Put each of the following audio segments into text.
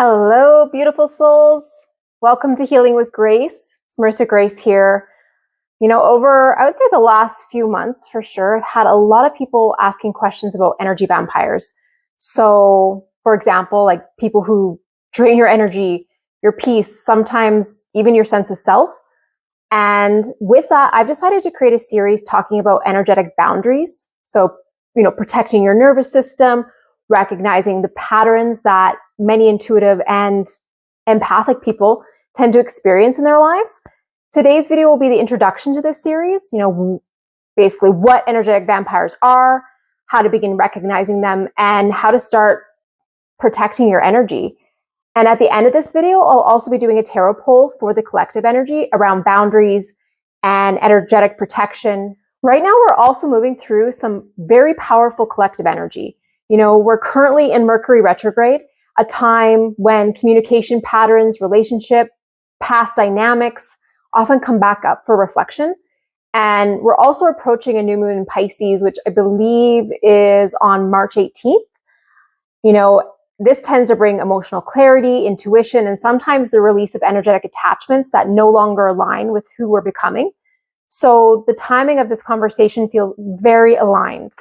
Hello, beautiful souls. Welcome to Healing with Grace. It's Marissa Grace here. Over, I would say the last few months for sure, I've had a lot of people asking questions about energy vampires. So, for example, like people who drain your energy, your peace, sometimes even your sense of self. And with that, I've decided to create a series talking about energetic boundaries. So, protecting your nervous system, recognizing the patterns that many intuitive and empathic people tend to experience in their lives. Today's video will be the introduction to this series, basically what energetic vampires are, how to begin recognizing them, and how to start protecting your energy. And at the end of this video, I'll also be doing a tarot poll for the collective energy around boundaries and energetic protection. Right now, we're also moving through some very powerful collective energy. We're currently in Mercury retrograde, a time when communication patterns, relationship, past dynamics often come back up for reflection. And we're also approaching a new moon in Pisces, which I believe is on March 18th. This tends to bring emotional clarity, intuition, and sometimes the release of energetic attachments that no longer align with who we're becoming. So the timing of this conversation feels very aligned.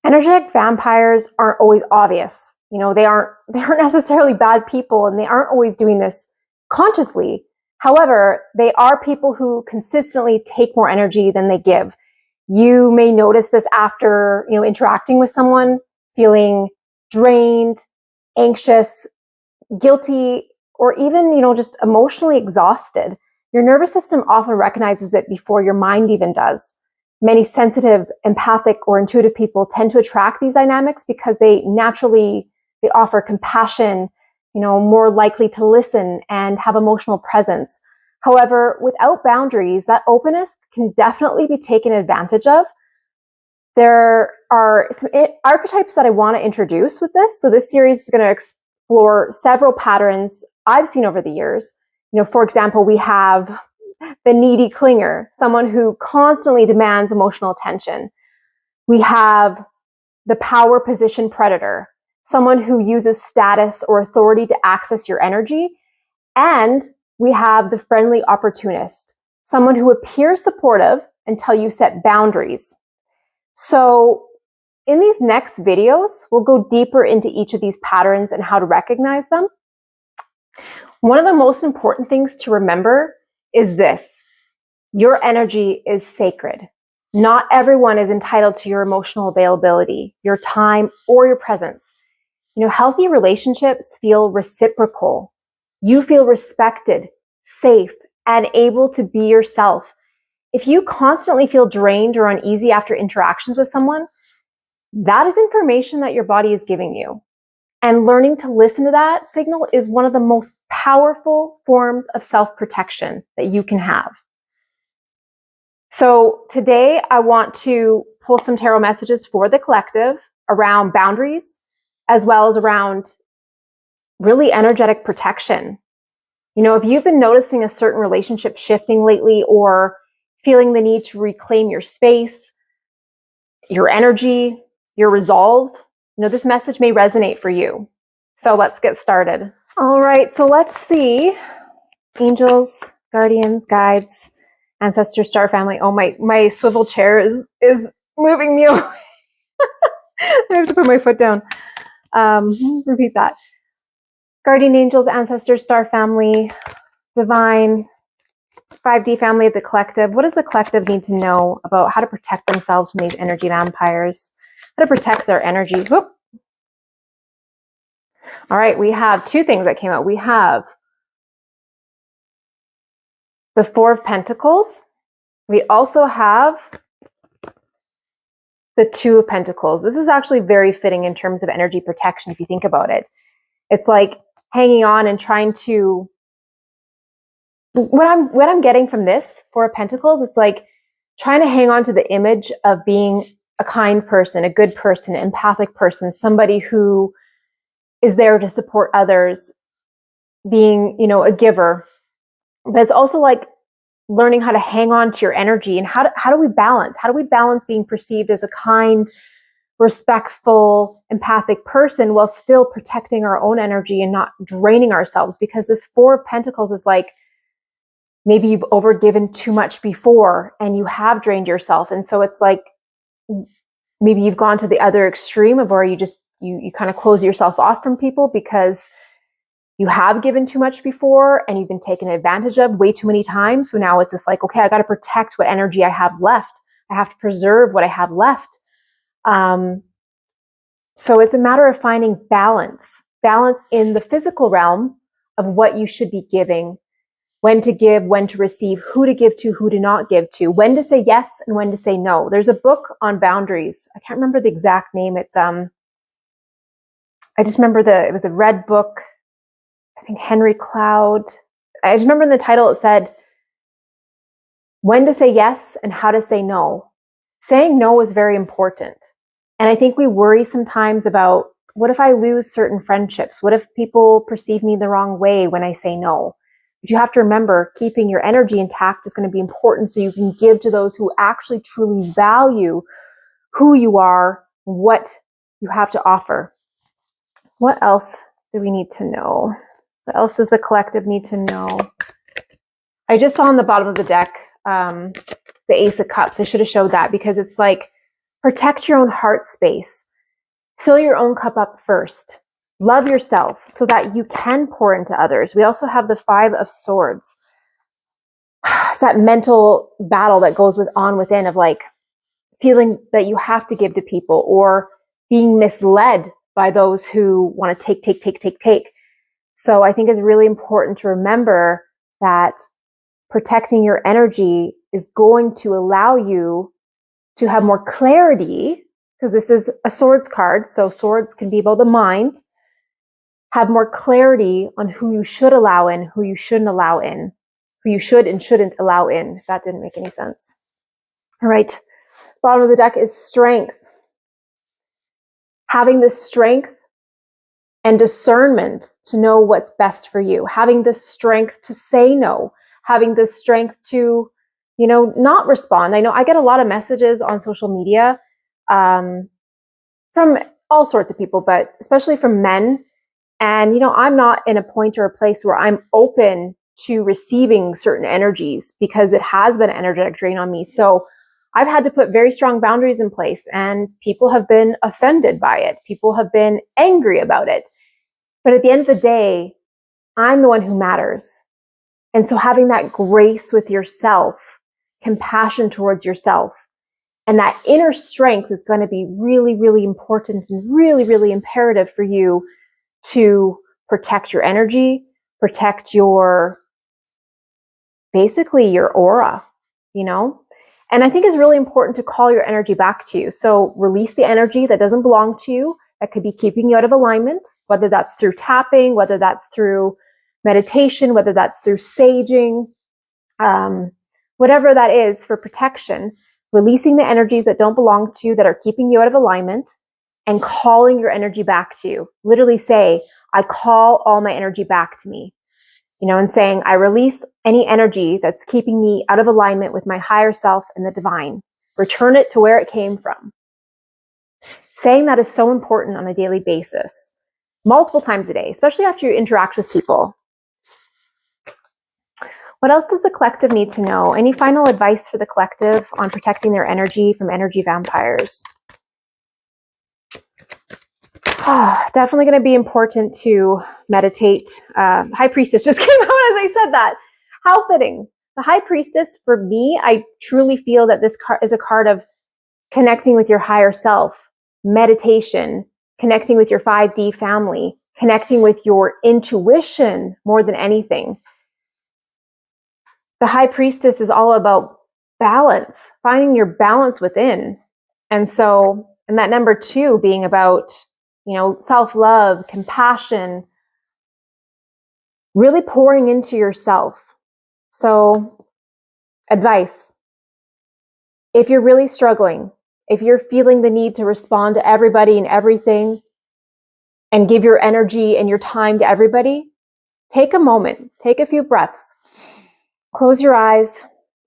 Energetic vampires aren't always obvious. They aren't necessarily bad people, and they aren't always doing this consciously. However, they are people who consistently take more energy than they give. You may notice this after, interacting with someone, feeling drained, anxious, guilty, or even, just emotionally exhausted. Your nervous system often recognizes it before your mind even does. Many sensitive, empathic, or intuitive people tend to attract these dynamics because they offer compassion, more likely to listen and have emotional presence. However, without boundaries, that openness can definitely be taken advantage of. There are some archetypes that I want to introduce with this. So this series is going to explore several patterns I've seen over the years. For example, we have the needy clinger, someone who constantly demands emotional attention. We have the power position predator, someone who uses status or authority to access your energy. And we have the friendly opportunist, someone who appears supportive until you set boundaries. So in these next videos, we'll go deeper into each of these patterns and how to recognize them. One of the most important things to remember is this: your energy is sacred. Not everyone is entitled to your emotional availability, your time, or your presence. Healthy relationships feel reciprocal. You feel respected, safe, and able to be yourself. If you constantly feel drained or uneasy after interactions with someone, that is information that your body is giving you. And learning to listen to that signal is one of the most powerful forms of self-protection that you can have. So today I want to pull some tarot messages for the collective around boundaries, as well as around really energetic protection. If you've been noticing a certain relationship shifting lately, or feeling the need to reclaim your space, your energy, your resolve, this message may resonate for you. So let's get started. All right, so let's see. Angels, guardians, guides, ancestors, star family. Oh, my swivel chair is moving me away. I have to put my foot down. Repeat that. Guardian angels, ancestors, star family, divine, 5D family of the collective. What does the collective need to know about how to protect themselves from these energy vampires? How to protect their energy? Whoop. All right, we have two things that came out. We have the Four of Pentacles. We also have the Two of Pentacles. This is actually very fitting in terms of energy protection if you think about it. It's like hanging on and trying to... What I'm getting from this Four of Pentacles, it's like trying to hang on to the image of being a kind person, a good person, an empathic person, somebody who is there to support others, being, a giver. But it's also like learning how to hang on to your energy, and how do we balance? How do we balance being perceived as a kind, respectful, empathic person while still protecting our own energy and not draining ourselves. Because this Four of Pentacles is like, maybe you've overgiven too much before and you have drained yourself. And so it's like, maybe you've gone to the other extreme of where you kind of close yourself off from people because you have given too much before and you've been taken advantage of way too many times. So now it's just like, okay, I got to protect what energy I have left. I have to preserve what I have left. So it's a matter of finding balance in the physical realm of what you should be giving, when to give, when to receive, who to give to, who to not give to, when to say yes and when to say no. There's a book on boundaries. I can't remember the exact name. It's I just remember it was a red book. I think Henry Cloud. I just remember in the title it said when to say yes and how to say no. Saying no is very important. And I think we worry sometimes about, what if I lose certain friendships? What if people perceive me the wrong way when I say no? But you have to remember, keeping your energy intact is going to be important so you can give to those who actually truly value who you are, what you have to offer. What else do we need to know? What else does the collective need to know? I just saw on the bottom of the deck, the Ace of Cups. I should have showed that because it's like, protect your own heart space. Fill your own cup up first. Love yourself so that you can pour into others. We also have the Five of Swords. It's that mental battle that goes on within of like feeling that you have to give to people or being misled by those who want to take. So I think it's really important to remember that protecting your energy is going to allow you to have more clarity, because this is a swords card. So swords can be about the mind. Have more clarity on who you should allow in, who you shouldn't allow in, who you should and shouldn't allow in. If that didn't make any sense. All right. Bottom of the deck is strength. Having the strength and discernment to know what's best for you. Having the strength to say no. Having the strength to, not respond. I know I get a lot of messages on social media from all sorts of people, but especially from men. And, I'm not in a point or a place where I'm open to receiving certain energies because it has been an energetic drain on me. So I've had to put very strong boundaries in place and people have been offended by it. People have been angry about it. But at the end of the day, I'm the one who matters. And so having that grace with yourself, compassion towards yourself, and that inner strength is going to be really, really important and really, really imperative for you to protect your energy, protect basically your aura, And I think it's really important to call your energy back to you. So release the energy that doesn't belong to you, that could be keeping you out of alignment, whether that's through tapping, whether that's through meditation, whether that's through saging, whatever that is for protection, releasing the energies that don't belong to you, that are keeping you out of alignment, and calling your energy back to you. Literally say, I call all my energy back to me. And saying, I release any energy that's keeping me out of alignment with my higher self and the divine. Return it to where it came from. Saying that is so important on a daily basis, multiple times a day, especially after you interact with people. What else does the collective need to know? Any final advice for the collective on protecting their energy from energy vampires? Definitely going to be important to meditate. High Priestess just came out as I said that. How fitting. The High Priestess, for me, I truly feel that this card is a card of connecting with your higher self, meditation, connecting with your 5D family, connecting with your intuition more than anything. The High Priestess is all about balance, finding your balance within. And that number 2 being about, self-love, compassion, really pouring into yourself. So, advice. If you're really struggling, if you're feeling the need to respond to everybody and everything and give your energy and your time to everybody, take a moment, take a few breaths, close your eyes,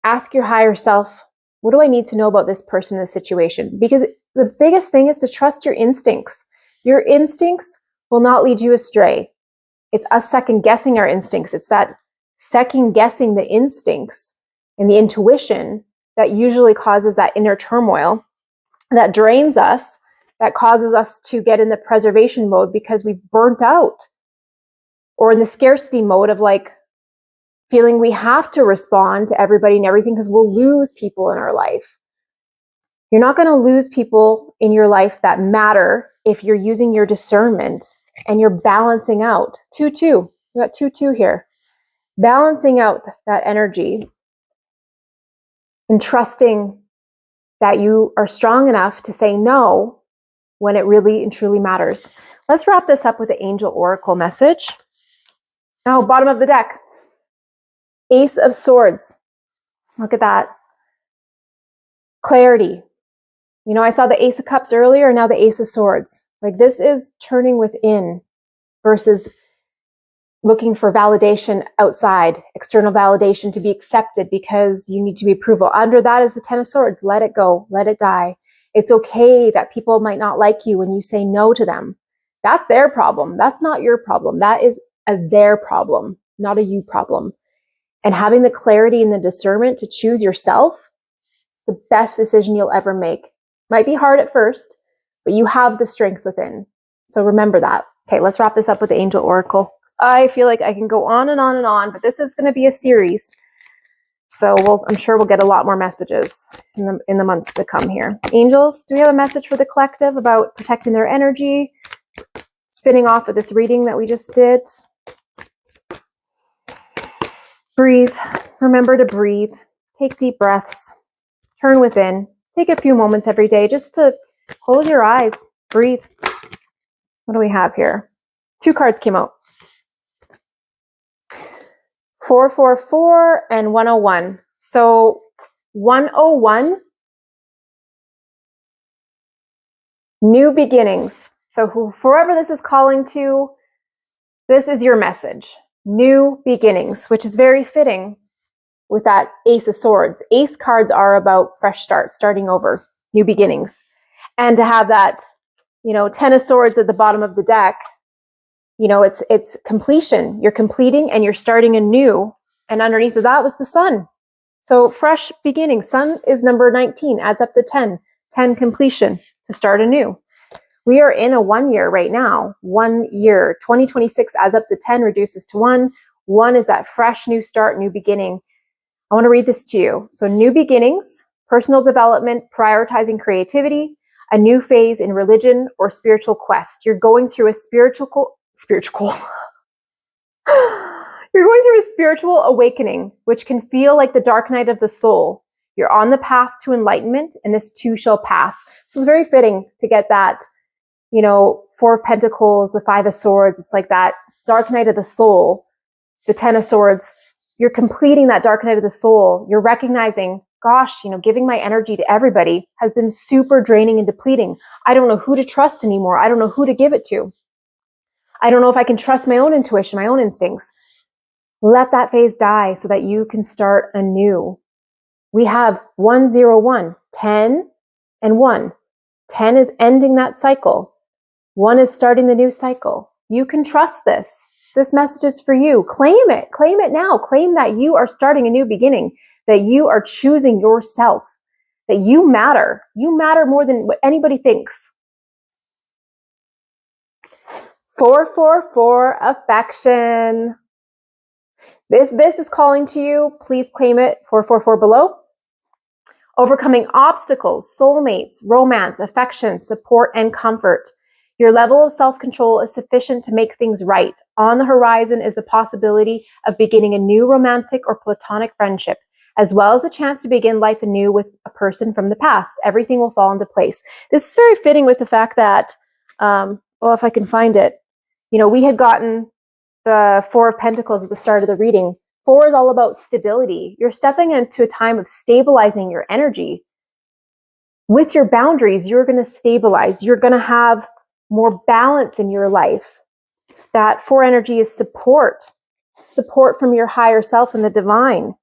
ask your higher self What do I need to know about this person in this situation? Because the biggest thing is to trust your instincts. Your instincts will not lead you astray. It's us second guessing our instincts. It's that second guessing the instincts and the intuition that usually causes that inner turmoil, that drains us, that causes us to get in the preservation mode because we've burnt out, or in the scarcity mode of like feeling we have to respond to everybody and everything because we'll lose people in our life. You're not going to lose people in your life that matter if you're using your discernment and you're balancing out. 2-2. We got 2-2 here. Balancing out that energy and trusting that you are strong enough to say no when it really and truly matters. Let's wrap this up with the Angel Oracle message. Now, bottom of the deck, Ace of Swords. Look at that. Clarity. You know, I saw the Ace of Cups earlier, and now the Ace of Swords. Like, this is turning within versus looking for validation outside, external validation to be accepted because you need to be approval. Under that is the Ten of Swords. Let it go. Let it die. It's okay that people might not like you when you say no to them. That's their problem. That's not your problem. That is their problem, not a you problem. And having the clarity and the discernment to choose yourself, the best decision you'll ever make. Might be hard at first, but you have the strength within. So remember that. Okay, let's wrap this up with the Angel Oracle. I feel like I can go on and on and on, but this is going to be a series. So I'm sure we'll get a lot more messages in the months to come here. Angels, do we have a message for the collective about protecting their energy, spinning off of this reading that we just did? Breathe. Remember to breathe. Take deep breaths. Turn within. Take a few moments every day just to close your eyes. Breathe. What do we have here? 2 cards came out. 444 and 101. So 101, new beginnings. So whoever this is calling to, this is your message. New beginnings, which is very fitting with that Ace of Swords. Ace cards are about fresh start, starting over, new beginnings. And to have that, Ten of Swords at the bottom of the deck, it's completion. You're completing and you're starting anew. And underneath of that was the Sun. So fresh beginning. Sun is number 19, adds up to 10. 10 completion to start anew. We are in a 1 year right now. 1 year. 2026 adds up to 10, reduces to 1. 1 is that fresh new start, new beginning. I want to read this to you. So new beginnings, personal development, prioritizing creativity, a new phase in religion or spiritual quest. You're going through a spiritual You're going through a spiritual awakening, which can feel like the dark night of the soul. You're on the path to enlightenment, and this too shall pass. So it's very fitting to get that, 4 of Pentacles, the 5 of Swords. It's like that dark night of the soul, the 10 of Swords. You're completing that dark night of the soul. You're recognizing, gosh, giving my energy to everybody has been super draining and depleting. I don't know who to trust anymore. I don't know who to give it to. I don't know if I can trust my own intuition, my own instincts. Let that phase die so that you can start anew. We have 101, 10 and 1. 10 is ending that cycle. 1 is starting the new cycle. You can trust this. This message is for you. Claim it. Claim it now. Claim that you are starting a new beginning, that you are choosing yourself, that you matter. You matter more than what anybody thinks. 444 affection. If this is calling to you, please claim it. 444 below. Overcoming obstacles, soulmates, romance, affection, support, and comfort. Your level of self-control is sufficient to make things right. On the horizon is the possibility of beginning a new romantic or platonic friendship, as well as a chance to begin life anew with a person from the past. Everything will fall into place. This is very fitting with the fact that, if I can find it, we had gotten the 4 of Pentacles at the start of the reading. 4 is all about stability. You're stepping into a time of stabilizing your energy. With your boundaries, you're going to stabilize. You're going to have more balance in your life. That 4 energy is support from your higher self and the divine.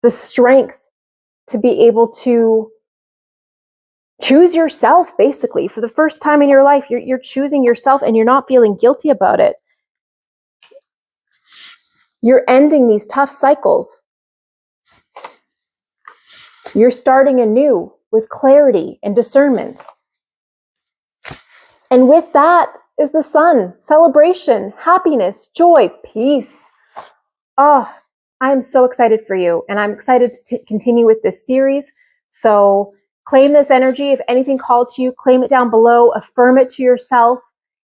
The strength to be able to choose yourself, basically. For the first time in your life, you're choosing yourself and you're not feeling guilty about it. You're ending these tough cycles. You're starting anew with clarity and discernment. And with that is the sun, celebration, happiness, joy, peace. Oh, I'm so excited for you. And I'm excited to continue with this series. So claim this energy. If anything called to you, claim it down below, affirm it to yourself,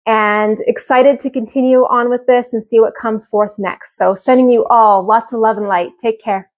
and excited to continue on with this and see what comes forth next. So sending you all lots of love and light. Take care.